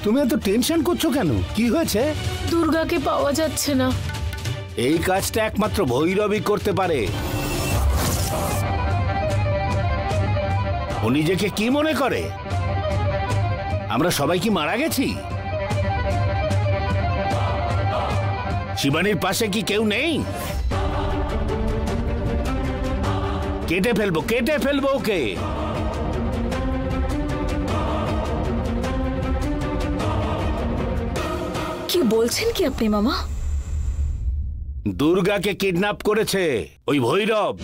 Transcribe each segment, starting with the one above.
তুমি এত টেনশন করছো কেন? কি হয়েছে? দুর্গাকে পাওয়া যাচ্ছে না। এই কাজটা একমাত্র ভৈরবই করতে পারে। ও নিজেকে কি মনে করে? আমরা সবাই কি মারা গেছি? শিবানীর পাশে কি কেউ নেই? কেটে ফেলবো ওকে। কি বলছেন কি আপনি মামা? দুর্গাকে কিডন্যাপ করেছে ওই ভৈরব।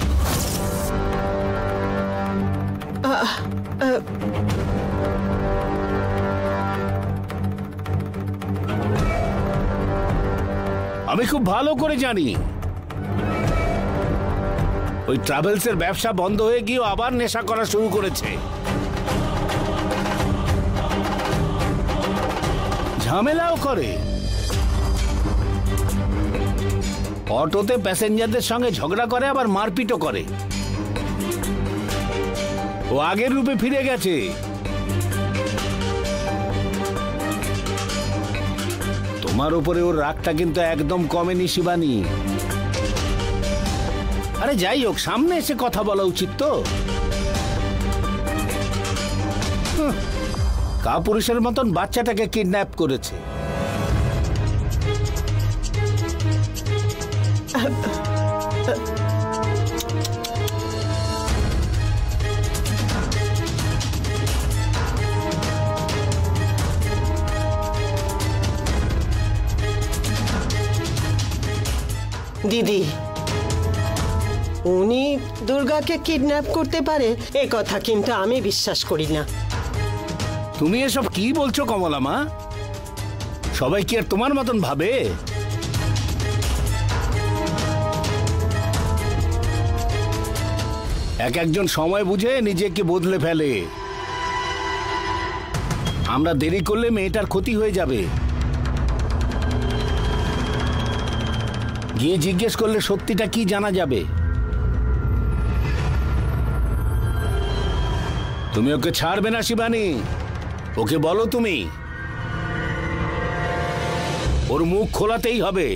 আমি খুব ভালো করে জানি ওই ট্রাভেলসের ব্যবসা বন্ধ হয়ে গিয়ে আবার নেশা করা শুরু করেছে। ঝামেলাও করে, অটোতে প্যাসেঞ্জারদের সঙ্গে ঝগড়া করে, আবার মারপিটও করে। ও আগের রূপে ফিরে গেছে। তোমার উপরে ওর রাগটা কিন্তু একদম কমেনি শিবানী। আরে যাই হোক, সামনে এসে কথা বলা উচিত তো। কাপুরুষের মতন বাচ্চাটাকে কিডন্যাপ করেছে। দিদি, উনি দুর্গাকে কিডন্যাপ করতে পারে এ কথা কিন্তু আমি বিশ্বাস করি না। তুমি এসব কি বলছো কমলা মা? সবাই কি আর তোমার মতন ভাবে? একজন সময় বুঝে নিজেকে বদলে ফেলে। আমরা দেরি করলে মেয়েটার ক্ষতি হয়ে যাবে। গিয়ে জিজ্ঞেস করলে সত্যিটা কি জানা যাবে। তুমি ওকে ছাড়বে না শিবানী, ওকে বলো তুমি। ওর মুখ খোলাতেই হবে।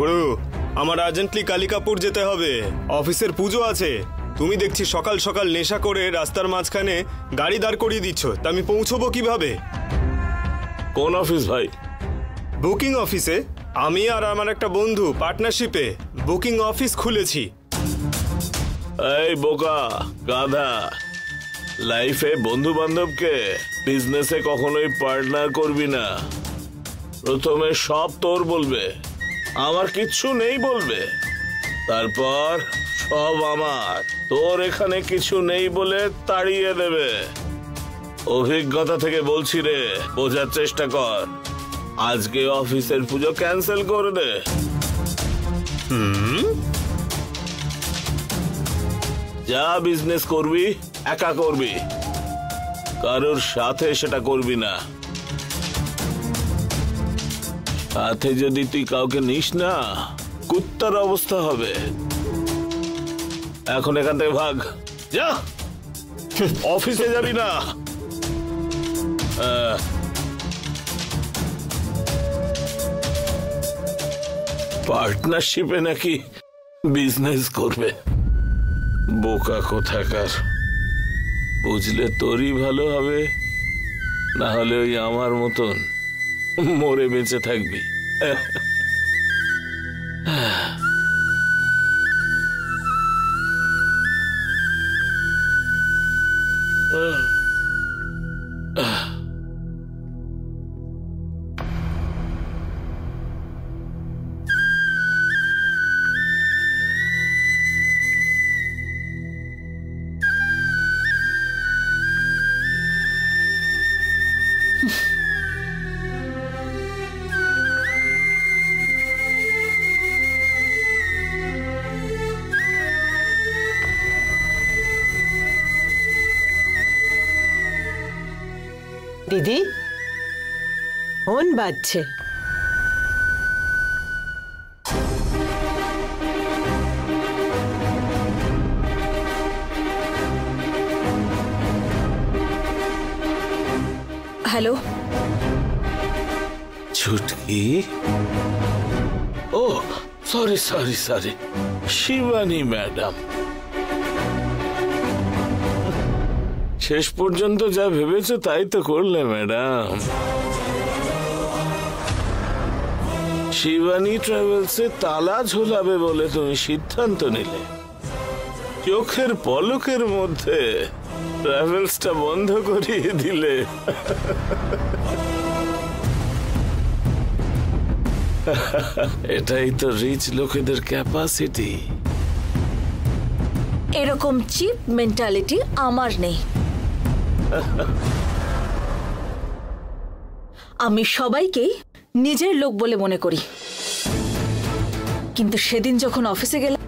গুরু, আমার আর্জেন্টলি কালিকাপুর যেতে হবে, অফিসের পুজো আছে। তুমি দেখছি সকাল সকাল নেশা করে রাস্তার মাঝখানে গাড়ি দাঁড় করিয়ে দিচ্ছ, তা আমি পৌঁছবো কিভাবে? কোন অফিস ভাই? বুকিং অফিসে। আমি আর আমার একটা বন্ধু পার্টনারশিপে বুকিং অফিস খুলেছি। এই বোকা গাধা, লাইফে বন্ধু বান্ধবকে বিজনেসে কখনোই পার্টনার করবি না। প্রথমে সব তোর বলবে, আমার কিচ্ছু নেই বলবে, তারপর সব আমার, তোর এখানে কিছু নেই বলে তাড়িয়ে দেবে। অভিজ্ঞতা থেকে বলছি রে, বোঝার চেষ্টা কর। আজকে অফিসের পুজো ক্যান্সেল করে দে। যা বিজনেস করবি একা করবি, কারোর সাথে সেটা করবি না। সাথে যদি তুই কাউকে নিস না, কুত্তার অবস্থা হবে। এখন এখান থেকে ভাগ, যা, অফিসে যাবি না। পার্টনারশিপে নাকি বিজনেস করবে, বোকা কোথাকার। বুঝলে তোরই ভালো হবে, না হলে ওই আমার মতন মরে বেঁচে থাকবি। দিদি, ফোন বাজছে। Hello, Chutki? Oh sorry sorry sorry, Shivani madam. শেষ পর্যন্ত যা ভেবেছো তাই তো করলে ম্যাডাম। শিবানী ট্রাভেলসে তালা ঝোলাবে বলে তুমি সিদ্ধান্ত নিলে, চোখের পলকের মধ্যে ট্রাভেলসটা বন্ধ করিয়ে দিলে। এটাই তো রিচ লোকেদের ক্যাপাসিটি। এরকম চিপ মেন্টালিটি আমার নেই। আমি সবাইকেই নিজের লোক বলে মনে করি, কিন্তু সেদিন যখন অফিসে গেলাম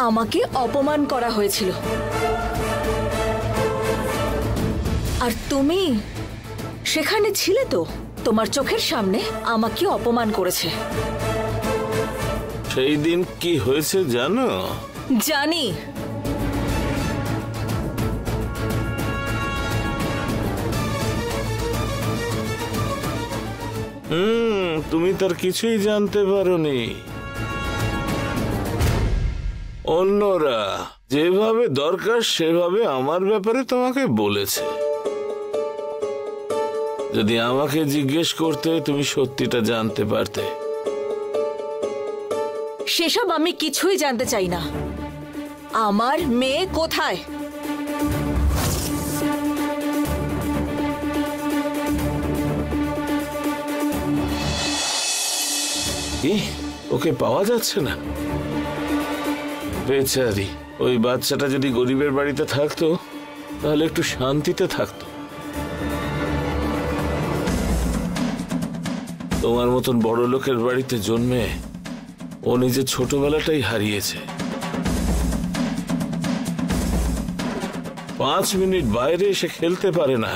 আমাকে অপমান করা হয়েছিল, আর তুমি সেখানে ছিলে তো। তোমার চোখের সামনে আমাকে অপমান করেছে। সেই দিন কি হয়েছে জানো? জানি। তুমি তার কিছুই জানতে পারোনি। অন্যরা যেভাবে দরকার সেভাবে আমার ব্যাপারে তোমাকে বলেছে। যদি আমাকে জিজ্ঞেস করতে তুমি সত্যিটা জানতে পারতে। সেসব আমি কিছুই জানতে চাই না। আমার মেয়ে কোথায়? কি ওকে পাওয়া যাচ্ছে না? বেচারি, ওই বাচ্চাটা যদি গরিবের বাড়িতে থাকতো তাহলে একটু শান্তিতে থাকতো। তোমার মতন বড় লোকের বাড়িতে জন্মে ও নিজের ছোটবেলাটাই হারিয়েছে। 5 মিনিট বাইরে এসে খেলতে পারে না,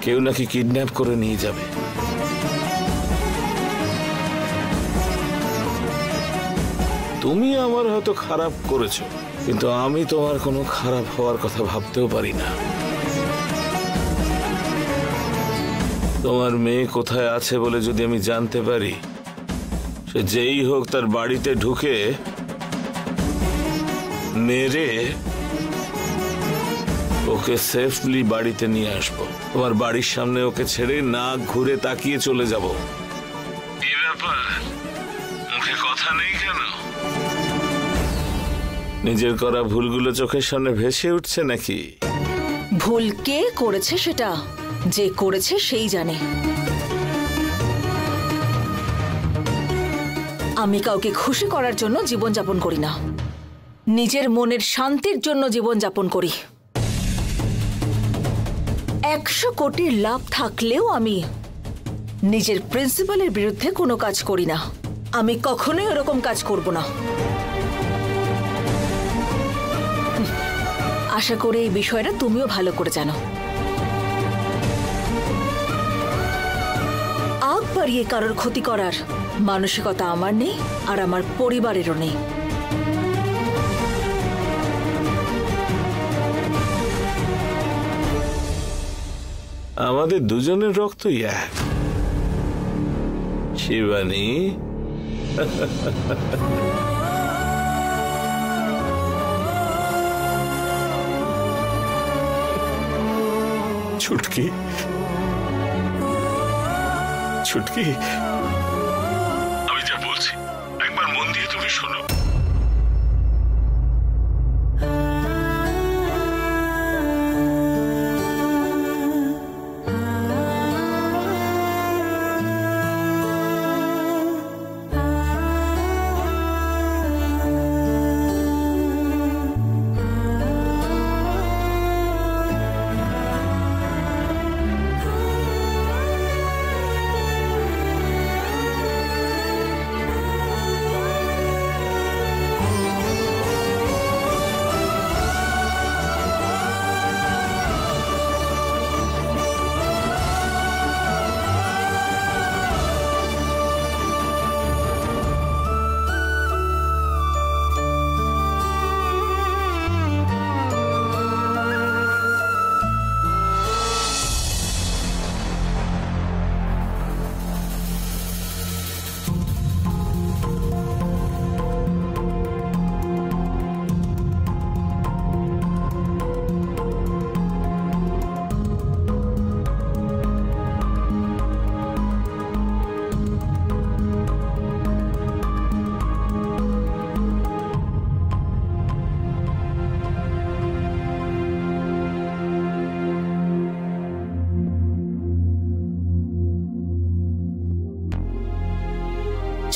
কেউ নাকি কিডন্যাপ করে নিয়ে যাবে। তুমি আমার হয়তো খারাপ করেছো, কিন্তু আমি তোমার কোনো খারাপ হওয়ার কথা ভাবতেও পারি না। তোমার মেয়ে কোথায় আছে বলে যদি আমি জানতে পারি, সে যেই হোক তার বাড়িতে ঢুকে মেরে ওকে সেফলি বাড়িতে নিয়ে আসবো। তোমার বাড়ির সামনে ওকে ছেড়ে নাক ঘুরে তাকিয়ে চলে যাব। এই ব্যাপার, মুখে কথা নেই কেন? নিজের করা ভুলগুলো চোখের সামনে ভেসে উঠছে নাকি? ভুল কে করেছে সেটা যে করেছে সেই জানে। আমি কাউকে খুশি করার জন্য জীবনযাপন করি না, নিজের মনের শান্তির জন্য জীবনযাপন করি। 100 কোটির লাভ থাকলেও আমি নিজের প্রিন্সিপালের বিরুদ্ধে কোনো কাজ করি না। আমি কখনোই এরকম কাজ করব না। আশা করি এই বিষয়টা তুমিও ভালো করে জানো। আগ বাড়িয়ে কারোর ক্ষতি করার মানসিকতা আমার নেই, আর আমার পরিবারেরও নেই। আমাদের দুজনের রক্তই এক, শিবানী। ছুটকি, ছুটকি, আমি যা বলছি একবার মন দিয়ে তুমি শোনো।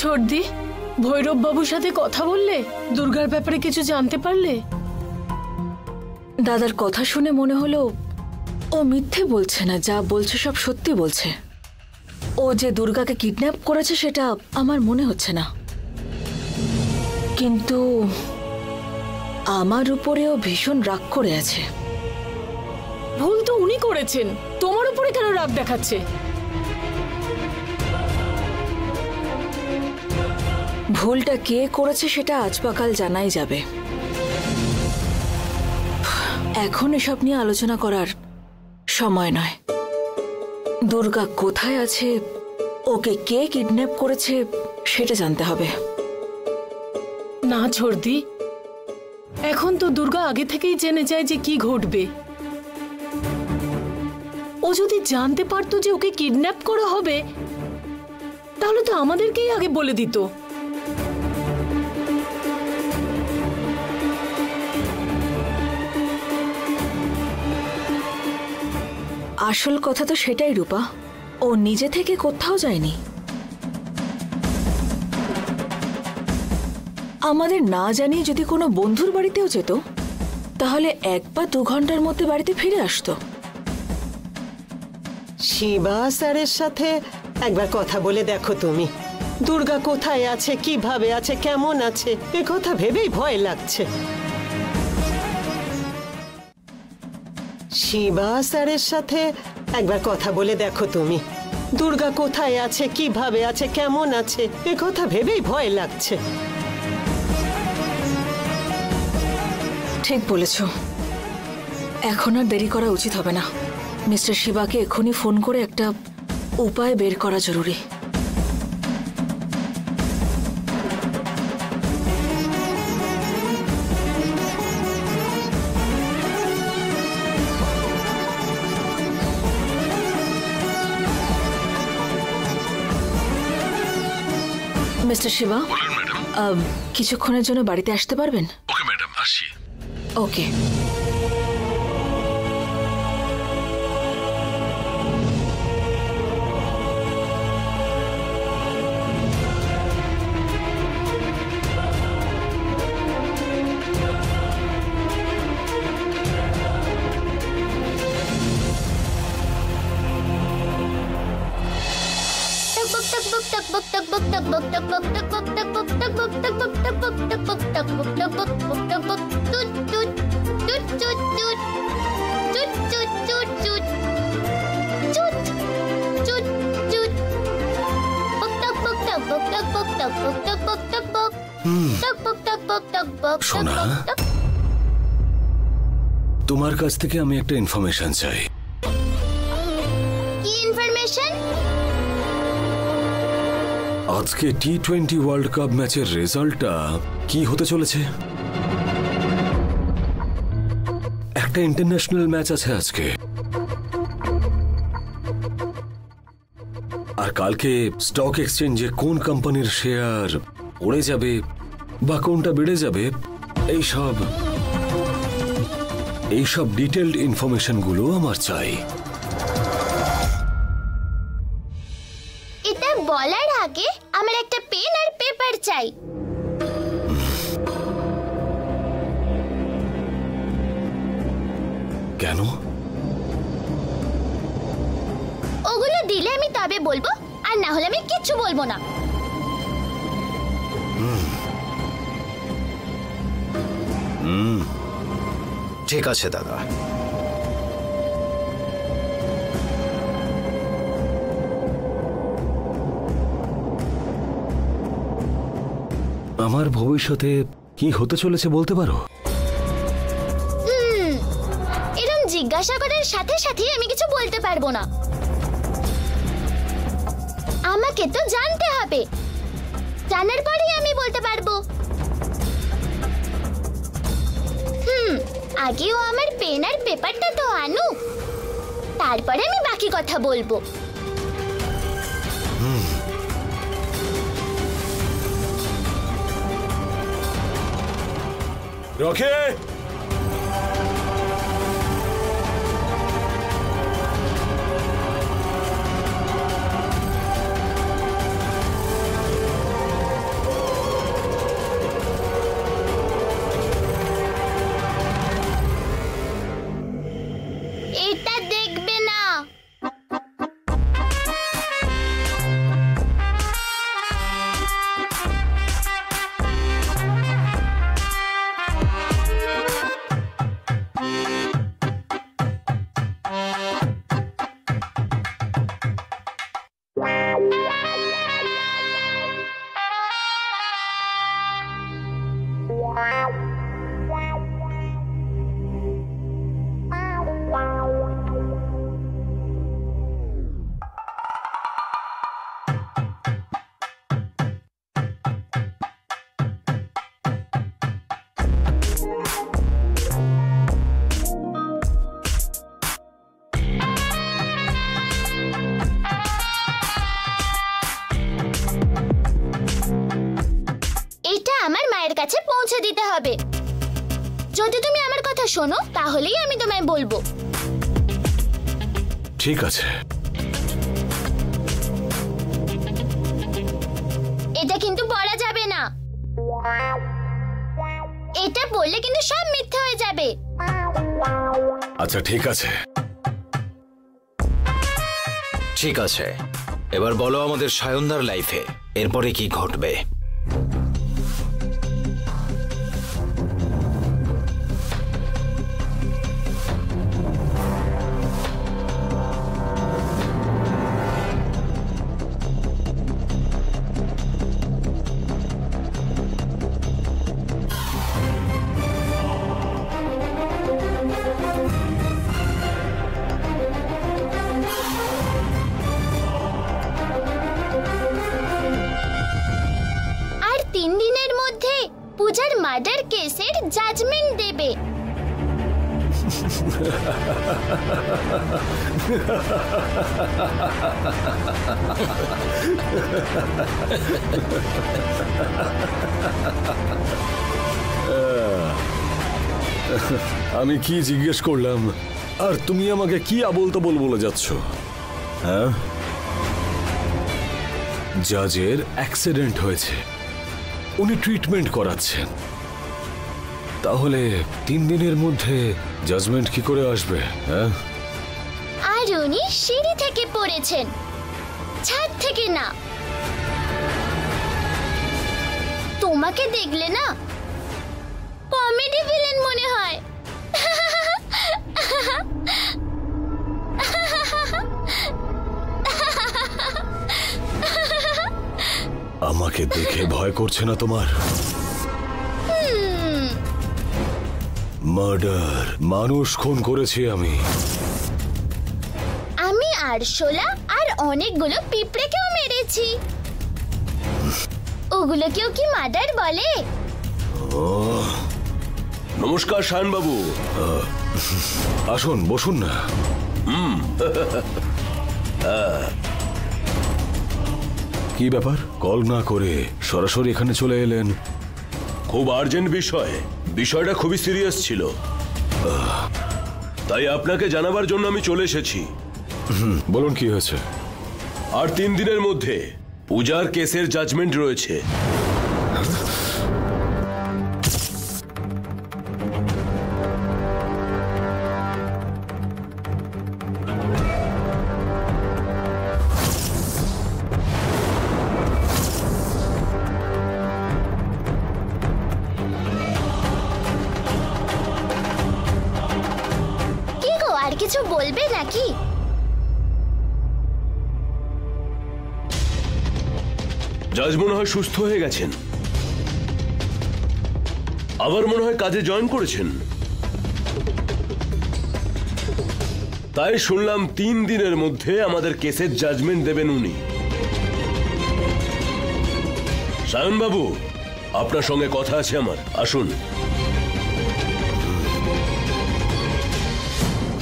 ছোটদি, ভৈরব বাবুর সাথে কথা বললে? দুর্গার ব্যাপারে কিছু জানতে পারলে? দাদার কথা শুনে মনে হলো ও মিথ্যে বলছে না, যা বলছে সব সত্যি বলছে। ও যে দুর্গাকে কিডন্যাপ করেছে সেটা আমার মনে হচ্ছে না, কিন্তু আমার উপরেও ভীষণ রাগ করে আছে। ভুল তো উনি করেছেন, তোমার উপরে কেন রাগ দেখাচ্ছে? ভুলটা কে করেছে সেটা আজ বা কাল জানাই যাবে। এখন এসব নিয়ে আলোচনা করার সময় নয়। দুর্গা কোথায় আছে, ওকে কে কিডন্যাপ করেছে সেটা জানতে হবে। না ছোটদি, এখন তো দুর্গা আগে থেকেই জেনে যায় যে কি ঘটবে। ও যদি জানতে পারতো যে ওকে কিডন্যাপ করা হবে, তাহলে তো আমাদেরকেই আগে বলে দিত। আসল কথা তো সেটাই রূপা, ও নিজে থেকে কোথাও যায়নি। আমাদের না জানিয়ে যদি কোনো বন্ধুর বাড়িতেও যেত, তাহলে 1 বা 2 ঘন্টার মধ্যে বাড়িতে ফিরে আসতো। শিবা স্যারের সাথে একবার কথা বলে দেখো তুমি। দুর্গা কোথায় আছে, কিভাবে আছে, কেমন আছে, এ কথা ভেবেই ভয় লাগছে। শিবা স্যারের সাথে একবার কথা বলে দেখো তুমি। দুর্গা কোথায় আছে, কিভাবে আছে, কেমন আছে, এ কথা ভেবেই ভয় লাগছে। ঠিক বলেছ, এখন আর দেরি করা উচিত হবে না। মিস্টার শিবাকে এক্ষুনি ফোন করে একটা উপায় বের করা জরুরি। মিস্টার শিবা, কিছুক্ষণের জন্য বাড়িতে আসতে পারবেন? ওকে ম্যাডাম, আসছি। ওকে। সোনা, তোমার কাছ থেকে আমি একটা ইনফরমেশন চাই। কি ইনফরমেশন? আজকে T20 ওয়ার্ল্ড কাপ ম্যাচের রেজাল্টটা কি হতে চলেছে? একটা ইন্টারন্যাশনাল ম্যাচ আছে আজকে, আর কালকে স্টক এক্সচেঞ্জে কোন কোম্পানির শেয়ার পড়ে যাবে বা কোনটা বেড়ে যাবে, এইসব ডিটেইলড ইনফরমেশন গুলো আমার চাই। এটা বলার আগে আমার একটা পেন আর পেপার চাই। কেন? ওগুলো দিলে আমি তবে বলবো, আর না হলে আমি কিচ্ছু বলবো না। ঠিক আছে দাদা। আমার ভবিষ্যতে কি হতে চলেছে বলতে পারো? এরকম জিজ্ঞাসা করার সাথে সাথে আমি কিছু বলতে পারবো না। আমাকে তো জানতে হবে, জানার পরেই আমি বলতে পারবো। আগেও আমার পেন আর পেপারটা তো আনুক, তারপরে আমি বাকি কথা বলবো। রকে, দিতে হবে। যদি তুমি আমার কথা শোনো তাহলেই আমি তোমায় বলবো। ঠিক আছে। এটা কিন্তু বলা যাবে না। এটা বললে কিন্তু সব মিথ্যে হয়ে যাবে। আচ্ছা ঠিক আছে। ঠিক আছে, এবার বলো আমাদের সায়নদার লাইফে এরপরে কি ঘটবে। আর 3 দিনের মধ্যে পূজার মার্ডার কেসের জাজমেন্ট দেবে। আমি কি জিজ্ঞেস করলাম আর তুমি আমাকে কি আবোল তাবোল বলে যাচ্ছ? হ্যাঁ, জাজের অ্যাক্সিডেন্ট হয়েছে, উনি ট্রিটমেন্ট করাচ্ছেন, তাহলে 3 দিনের মধ্যে জাজমেন্ট কি করে আসবে? হ্যাঁ, আর উনি সিঁড়ি থেকে পড়েছেন, ছাদ থেকে না। তোমাকে দেখলে না কমেডি ভিলেন মনে হয়। আমাকে দেখে ভয় করছে না তোমার? মার্ডার, মানুষ খুন করেছি আমি। আমি আরশোলা আর অনেকগুলো পিঁপড়েকেও মেরেছি। ওগুলোকেও কি মার্ডার বলে? নমস্কার শায়ন বাবু। আসুন, বসুন না। কি ব্যাপার, কল না করে সরাসরি এখানে চলে এলেন? খুব আর্জেন্ট বিষয়, বিষয়টা খুবই সিরিয়াস ছিল, তাই আপনাকে জানাবার জন্য আমি চলে এসেছি। বলুন কি হয়েছে? আর 3 দিনের মধ্যে পূজার কেসের জাজমেন্ট রয়েছে। কি গো, আর কিছু বলবে নাকি? জাজ মনে হয় সুস্থ হয়ে গেছেন, আবার মনে হয় কাজে জয়েন করেছেন। তাই শুনলাম 3 দিনের মধ্যে আমাদের কেসের জাজমেন্ট দেবেন উনি। শায়ন বাবু, আপনার সঙ্গে কথা আছে আমার, আসুন।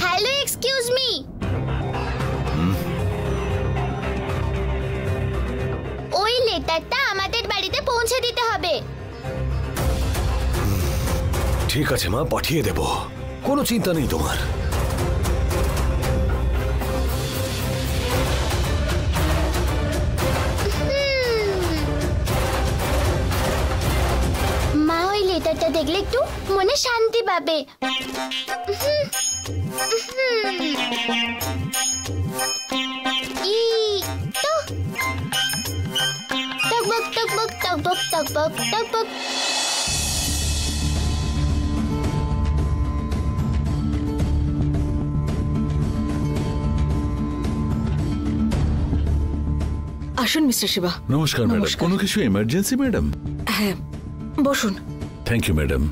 Hello, excuse me. ওই লেটারটা আমাদের বাড়িতে পৌঁছে দিতে হবে। ঠিক আছে মা, পাঠিয়ে দেব, কোনো চিন্তা নেই তোমার। মা ওই লেটারটা দেখলে একটু মনে শান্তি পাবে। টকবক টকবক টকবক টকবক টকবক। আসুন মিস্টার শিবা। নমস্কার ম্যাডাম। কোনো কিছু এমার্জেন্সি ম্যাডাম? হ্যাঁ, বসুন। Thank you madam.